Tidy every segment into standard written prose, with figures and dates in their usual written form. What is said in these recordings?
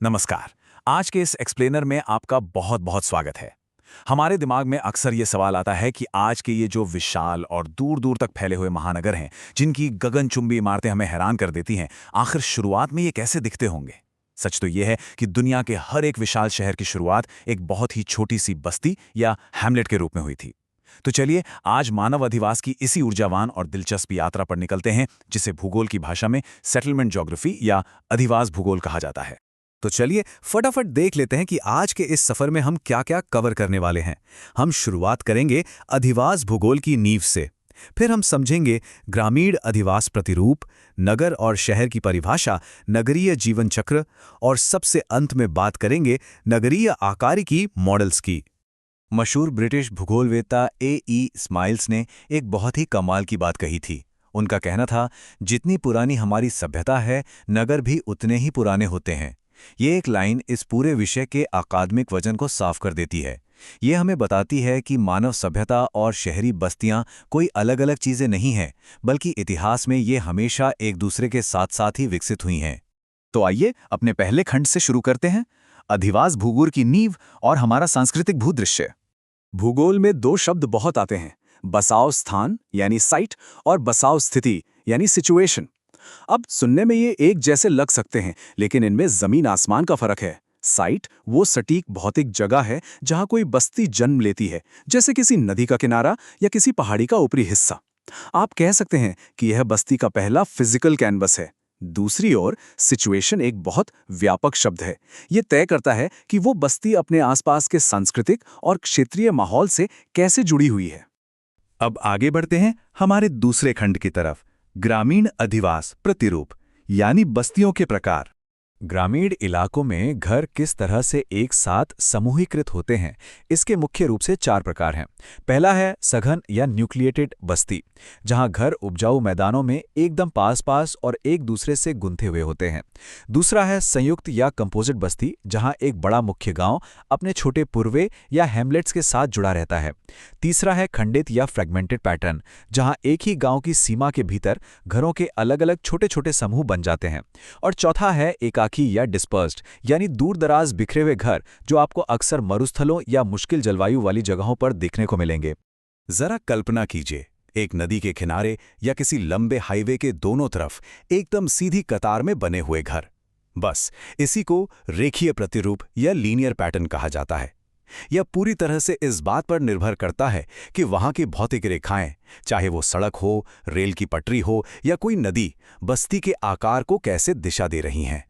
नमस्कार। आज के इस एक्सप्लेनर में आपका बहुत बहुत स्वागत है। हमारे दिमाग में अक्सर ये सवाल आता है कि आज के ये जो विशाल और दूर दूर तक फैले हुए महानगर हैं, जिनकी गगनचुंबी इमारतें हमें हैरान कर देती हैं, आखिर शुरुआत में ये कैसे दिखते होंगे। सच तो ये है कि दुनिया के हर एक विशाल शहर की शुरुआत एक बहुत ही छोटी सी बस्ती या हैमलेट के रूप में हुई थी। तो चलिए आज मानव अधिवास की इसी ऊर्जावान और दिलचस्प यात्रा पर निकलते हैं, जिसे भूगोल की भाषा में सेटलमेंट ज्योग्राफी या अधिवास भूगोल कहा जाता है। तो चलिए फटाफट देख लेते हैं कि आज के इस सफर में हम क्या-क्या कवर करने वाले हैं। हम शुरुआत करेंगे अधिवास भूगोल की नींव से। फिर हम समझेंगे ग्रामीण अधिवास प्रतिरूप, नगर और शहर की परिभाषा, नगरीय जीवन चक्र और सबसे अंत में बात करेंगे नगरीय आकारिकी मॉडल्स की। मशहूर ब्रिटिश भूगोलवेत्ता ए स्माइल्स ने एक बहुत ही कमाल की बात कही थी। उनका कहना था, जितनी पुरानी हमारी सभ्यता है, नगर भी उतने ही पुराने होते हैं। ये एक लाइन इस पूरे विषय के अकादमिक वजन को साफ कर देती है। ये हमें बताती है कि मानव सभ्यता और शहरी बस्तियां कोई अलग-अलग चीजें नहीं हैं, बल्कि इतिहास में ये हमेशा एक दूसरे के साथ-साथ ही विकसित हुई हैं। तो आइए अपने पहले खंड से शुरू करते हैं, अधिवास भूगोल की नींव और हमारा सांस्कृतिक भूदृश्य। भूगोल में दो शब्द बहुत आते हैं, बसाव स्थान यानी साइट और बसाव स्थिति यानी सिचुएशन। अब सुनने में ये एक जैसे लग सकते हैं, लेकिन इनमें जमीन आसमान का फर्क है। साइट वो सटीक भौतिक जगह है जहां कोई बस्ती जन्म लेती है, जैसे किसी नदी का किनारा या किसी पहाड़ी का ऊपरी हिस्सा। आप कह सकते हैं कि यह बस्ती का पहला फिजिकल कैनवस है। दूसरी ओर सिचुएशन एक बहुत व्यापक शब्द है। ये तय करता है कि वो बस्ती अपने आसपास के सांस्कृतिक और क्षेत्रीय माहौल से कैसे जुड़ी हुई है। अब आगे बढ़ते हैं हमारे दूसरे खंड की तरफ, ग्रामीण अधिवास प्रतिरूप यानी बस्तियों के प्रकार। ग्रामीण इलाकों में घर किस तरह से एक साथ समूहीकृत होते हैं, इसके मुख्य रूप से 4 प्रकार हैं। पहला है सघन या न्यूक्लिएटेड बस्ती, जहां घर उपजाऊ मैदानों में एकदम पास-पास और एक दूसरे से गुंथे हुए होते हैं। दूसरा है संयुक्त या कंपोजिट बस्ती, जहां एक बड़ा मुख्य गांव अपने छोटे पूर्वे या हैमलेट्स के साथ जुड़ा रहता है। तीसरा है खंडित या फ्रेगमेंटेड पैटर्न, जहां एक ही गांव की सीमा के भीतर घरों के अलग-अलग छोटे-छोटे समूह बन जाते हैं। और चौथा है एकाकी या डिस्पर्स्ड यानी दूर दराज बिखरे हुए घर, जो आपको अक्सर मरुस्थलों या मुश्किल जलवायु वाली जगहों पर देखने को मिलेंगे। जरा कल्पना कीजिए, एक नदी के किनारे या किसी लंबे हाईवे के दोनों तरफ एकदम सीधी कतार में बने हुए घर। बस इसी को रेखीय प्रतिरूप या लीनियर पैटर्न कहा जाता है। यह पूरी तरह से इस बात पर निर्भर करता है कि वहां की भौतिक रेखाएं, चाहे वो सड़क हो, रेल की पटरी हो या कोई नदी, बस्ती के आकार को कैसे दिशा दे रही हैं।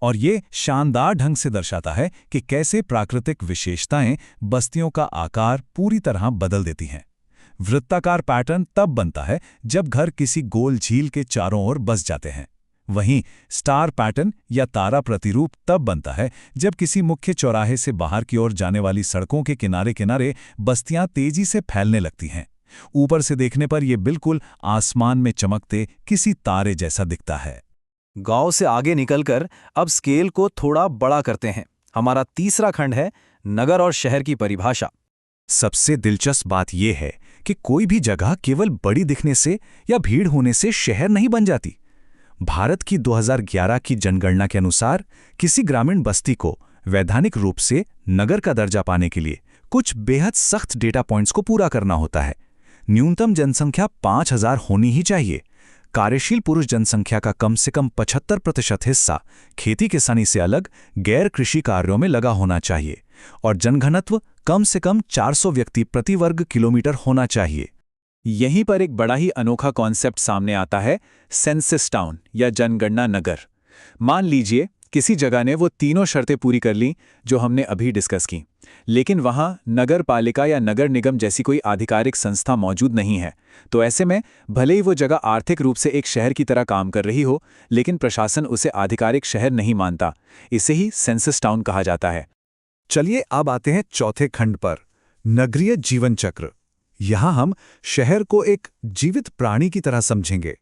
और ये शानदार ढंग से दर्शाता है कि कैसे प्राकृतिक विशेषताएं बस्तियों का आकार पूरी तरह बदल देती हैं। वृत्ताकार पैटर्न तब बनता है जब घर किसी गोल झील के चारों ओर बस जाते हैं। वहीं स्टार पैटर्न या तारा प्रतिरूप तब बनता है जब किसी मुख्य चौराहे से बाहर की ओर जाने वाली सड़कों के किनारे-किनारे बस्तियां तेजी से फैलने लगती हैं। ऊपर से देखने पर यह बिल्कुल आसमान में चमकते किसी तारे जैसा दिखता है। गांव से आगे निकलकर अब स्केल को थोड़ा बड़ा करते हैं। हमारा तीसरा खंड है नगर और शहर की परिभाषा। सबसे दिलचस्प बात यह है कि कोई भी जगह केवल बड़ी दिखने से या भीड़ होने से शहर नहीं बन जाती। भारत की 2011 की जनगणना के अनुसार किसी ग्रामीण बस्ती को वैधानिक रूप से नगर का दर्जा पाने के लिए कुछ बेहद सख्त डेटा पॉइंट्स को पूरा करना होता है। न्यूनतम जनसंख्या 5000 होनी ही चाहिए। कार्यशील पुरुष जनसंख्या का कम से कम 75% हिस्सा खेती किसानी से अलग गैर कृषि कार्यों में लगा होना चाहिए और जनघनत्व कम से कम 400 व्यक्ति प्रति वर्ग किलोमीटर होना चाहिए। यहीं पर एक बड़ा ही अनोखा कॉन्सेप्ट सामने आता है, सेंसस टाउन या जनगणना नगर। मान लीजिए किसी जगह ने वो तीनों शर्तें पूरी कर लीं जो हमने अभी डिस्कस की, लेकिन वहाँ नगर पालिका या नगर निगम जैसी कोई आधिकारिक संस्था मौजूद नहीं है। तो ऐसे में भले ही वो जगह आर्थिक रूप से एक शहर की तरह काम कर रही हो, लेकिन प्रशासन उसे आधिकारिक शहर नहीं मानता। इसे ही सेंसस टाउन कहा जाता है। चलिए अब आते हैं चौथे खंड पर, नगरीय जीवन चक्र। यहाँ हम शहर को एक जीवित प्राणी की तरह समझेंगे।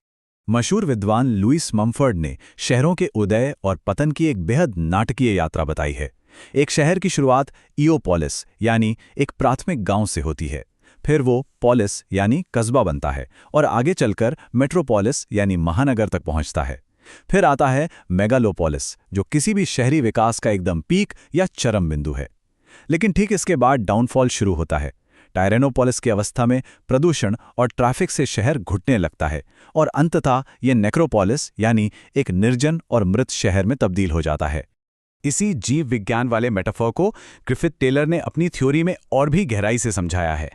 मशहूर विद्वान लुईस मम्फर्ड ने शहरों के उदय और पतन की एक बेहद नाटकीय यात्रा बताई है। एक शहर की शुरुआत ईओपोलिस यानी एक प्राथमिक गांव से होती है। फिर वो पोलिस यानी कस्बा बनता है और आगे चलकर मेट्रोपोलिस यानी महानगर तक पहुंचता है। फिर आता है मेगालोपोलिस, जो किसी भी शहरी विकास का एकदम पीक या चरम बिंदु है। लेकिन ठीक इसके बाद डाउनफॉल शुरू होता है। टायरेनोपोलिस की अवस्था में प्रदूषण और ट्रैफिक से शहर घुटने लगता है और अंततः ये नेक्रोपोलिस यानी एक निर्जन और मृत शहर में तब्दील हो जाता है। इसी जीव विज्ञान वाले मेटाफर को ग्रिफिथ टेलर ने अपनी थ्योरी में और भी गहराई से समझाया है।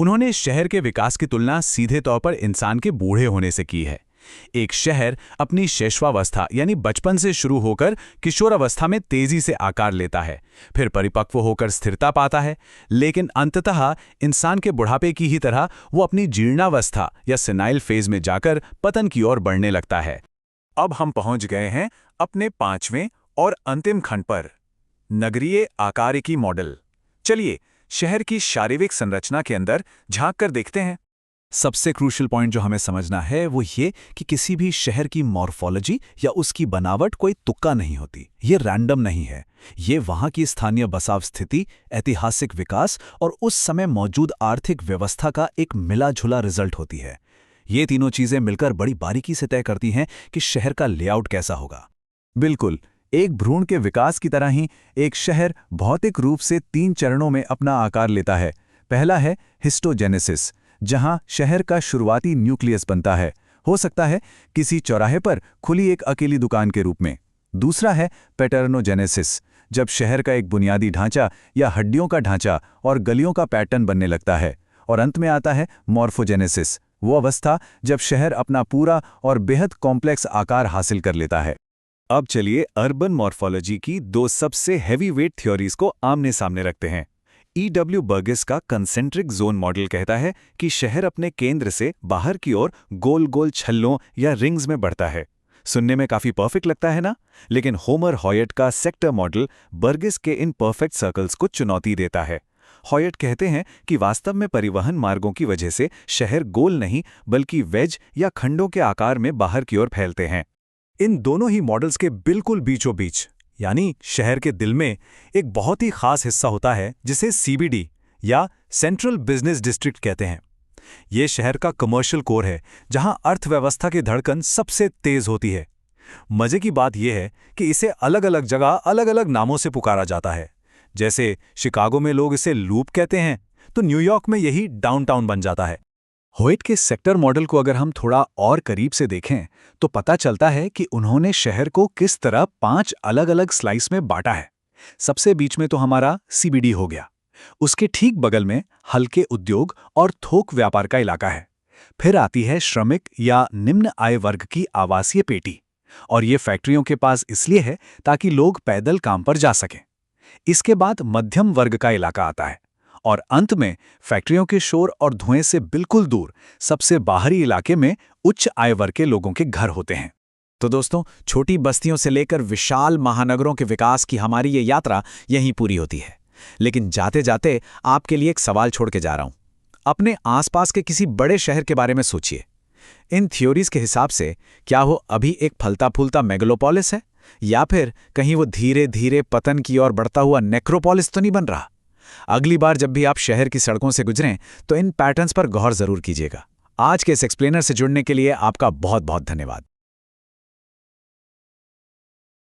उन्होंने शहर के विकास की तुलना सीधे तौर पर इंसान के बूढ़े होने से की है। एक शहर अपनी शैशवावस्था यानी बचपन से शुरू होकर किशोरावस्था में तेजी से आकार लेता है, फिर परिपक्व होकर स्थिरता पाता है, लेकिन अंततः इंसान के बुढ़ापे की ही तरह वो अपनी जीर्णावस्था या सेनाइल फेज में जाकर पतन की ओर बढ़ने लगता है। अब हम पहुंच गए हैं अपने 5वें और अंतिम खंड पर, नगरीय आकारिकी मॉडल। चलिए शहर की शारीरिक संरचना के अंदर झांक कर देखते हैं। सबसे क्रूशियल पॉइंट जो हमें समझना है वो ये कि किसी भी शहर की मॉर्फोलॉजी या उसकी बनावट कोई तुक्का नहीं होती, ये रैंडम नहीं है। ये वहाँ की स्थानीय बसाव स्थिति, ऐतिहासिक विकास और उस समय मौजूद आर्थिक व्यवस्था का एक मिला-जुला रिजल्ट होती है। ये तीनों चीज़ें मिलकर बड़ी बारीकी से तय करती हैं कि शहर का लेआउट कैसा होगा। बिल्कुल, एक भ्रूण के विकास की तरह ही एक शहर भौतिक रूप से 3 चरणों में अपना आकार लेता है। पहला है हिस्टोजेनेसिस, जहां शहर का शुरुआती न्यूक्लियस बनता है, हो सकता है किसी चौराहे पर खुली एक अकेली दुकान के रूप में। दूसरा है पैटर्नोजेनेसिस, जब शहर का एक बुनियादी ढांचा या हड्डियों का ढांचा और गलियों का पैटर्न बनने लगता है। और अंत में आता है मॉर्फोजेनेसिस, वो अवस्था जब शहर अपना पूरा और बेहद कॉम्प्लेक्स आकार हासिल कर लेता है। अब चलिए अर्बन मॉर्फोलॉजी की 2 सबसे हैवीवेट थ्योरीज को आमने सामने रखते हैं। E.W. बर्गिस का कंसेंट्रिक जोन मॉडल कहता है कि शहर अपने केंद्र से बाहर की ओर गोल गोल छल्लों या रिंग्स में बढ़ता है। सुनने में काफी परफेक्ट लगता है ना? लेकिन होमर हॉयट का सेक्टर मॉडल बर्गिस के इन परफेक्ट सर्कल्स को चुनौती देता है। हॉयट कहते हैं कि वास्तव में परिवहन मार्गों की वजह से शहर गोल नहीं बल्कि वेज या खंडों के आकार में बाहर की ओर फैलते हैं। इन दोनों ही मॉडल्स के बिल्कुल बीचों बीच यानी शहर के दिल में एक बहुत ही खास हिस्सा होता है जिसे CBD या सेंट्रल बिजनेस डिस्ट्रिक्ट कहते हैं। ये शहर का कमर्शियल कोर है जहां अर्थव्यवस्था की धड़कन सबसे तेज होती है। मजे की बात यह है कि इसे अलग अलग जगह अलग अलग नामों से पुकारा जाता है। जैसे शिकागो में लोग इसे लूप कहते हैं, तो न्यूयॉर्क में यही डाउनटाउन बन जाता है। होयट के सेक्टर मॉडल को अगर हम थोड़ा और करीब से देखें तो पता चलता है कि उन्होंने शहर को किस तरह 5 अलग अलग स्लाइस में बांटा है। सबसे बीच में तो हमारा CBD हो गया, उसके ठीक बगल में हल्के उद्योग और थोक व्यापार का इलाका है। फिर आती है श्रमिक या निम्न आय वर्ग की आवासीय पेटी, और ये फैक्ट्रियों के पास इसलिए है ताकि लोग पैदल काम पर जा सकें। इसके बाद मध्यम वर्ग का इलाका आता है और अंत में फैक्ट्रियों के शोर और धुएं से बिल्कुल दूर सबसे बाहरी इलाके में उच्च आय वर्ग के लोगों के घर होते हैं। तो दोस्तों, छोटी बस्तियों से लेकर विशाल महानगरों के विकास की हमारी ये यात्रा यहीं पूरी होती है। लेकिन जाते जाते आपके लिए एक सवाल छोड़ के जा रहा हूं। अपने आसपास के किसी बड़े शहर के बारे में सोचिए। इन थ्योरीज के हिसाब से क्या वो अभी एक फलता फूलता मेगालोपोलिस है, या फिर कहीं वो धीरे धीरे पतन की ओर बढ़ता हुआ नेक्रोपोलिस तो नहीं बन रहा? अगली बार जब भी आप शहर की सड़कों से गुजरें तो इन पैटर्न्स पर गौर जरूर कीजिएगा। आज के इस एक्सप्लेनर से जुड़ने के लिए आपका बहुत बहुत धन्यवाद।